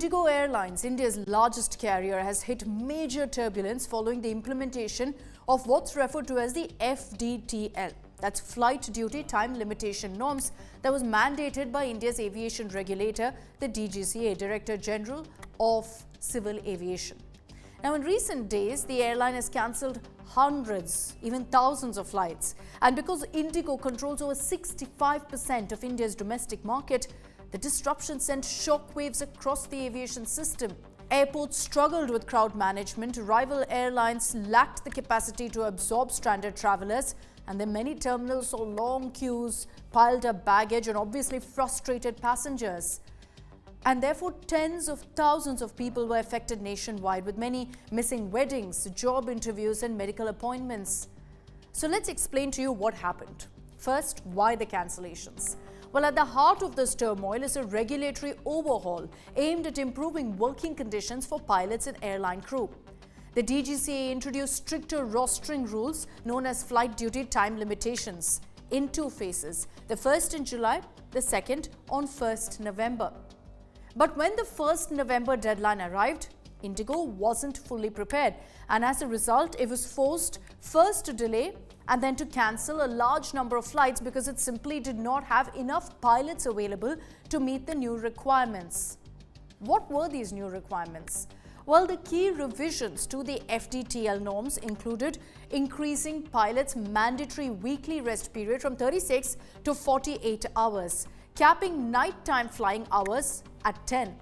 Indigo Airlines, India's largest carrier, has hit major turbulence following the implementation of what's referred to as the FDTL. That's Flight Duty Time Limitation norms that was mandated by India's aviation regulator, the DGCA, Director General of Civil Aviation. Now, in recent days, the airline has cancelled hundreds, even thousands of flights. And because Indigo controls over 65% of India's domestic market, the disruption sent shockwaves across the aviation system. Airports struggled with crowd management, rival airlines lacked the capacity to absorb stranded travelers, and then many terminals saw long queues, piled up baggage, and obviously frustrated passengers. And therefore, tens of thousands of people were affected nationwide, with many missing weddings, job interviews, and medical appointments. So let's explain to you what happened. First, why the cancellations? Well, at the heart of this turmoil is a regulatory overhaul aimed at improving working conditions for pilots and airline crew. The DGCA introduced stricter rostering rules known as flight duty time limitations in two phases, the first in July, the second on 1st November. But when the 1st November deadline arrived, Indigo wasn't fully prepared, and as a result, it was forced first to delay and then to cancel a large number of flights because it simply did not have enough pilots available to meet the new requirements. What were these new requirements? Well, the key revisions to the FDTL norms included increasing pilots' mandatory weekly rest period from 36 to 48 hours, capping nighttime flying hours at 10,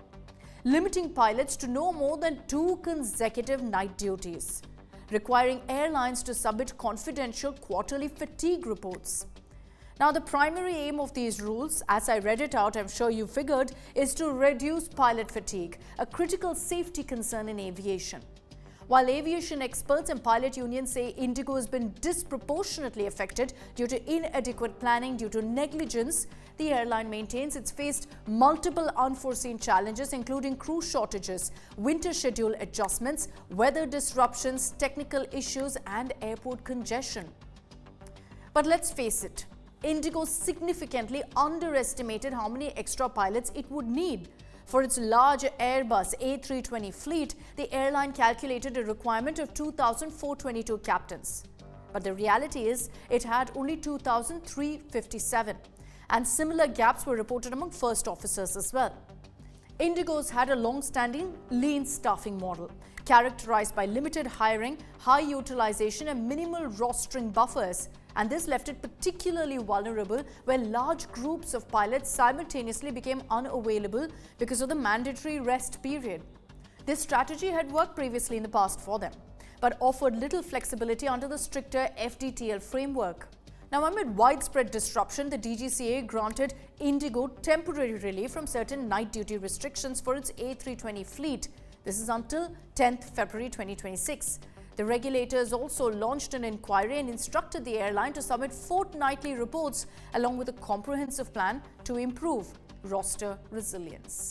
limiting pilots to no more than 2 consecutive night duties, requiring airlines to submit confidential quarterly fatigue reports. Now, the primary aim of these rules, as I read it out, I'm sure you figured, is to reduce pilot fatigue, a critical safety concern in aviation. While aviation experts and pilot unions say Indigo has been disproportionately affected due to inadequate planning due to negligence, the airline maintains it's faced multiple unforeseen challenges, including crew shortages, winter schedule adjustments, weather disruptions, technical issues, and airport congestion. But let's face it, Indigo significantly underestimated how many extra pilots it would need. For its large Airbus A320 fleet, the airline calculated a requirement of 2,422 captains. But the reality is it had only 2,357, and similar gaps were reported among first officers as well. Indigo's had a long-standing lean staffing model, characterized by limited hiring, high utilization, and minimal rostering buffers. And this left it particularly vulnerable where large groups of pilots simultaneously became unavailable because of the mandatory rest period. This strategy had worked previously in the past for them, but offered little flexibility under the stricter FDTL framework. Now, amid widespread disruption, the DGCA granted Indigo temporary relief from certain night duty restrictions for its A320 fleet. This is until 10th February 2026. The regulators also launched an inquiry and instructed the airline to submit fortnightly reports along with a comprehensive plan to improve roster resilience.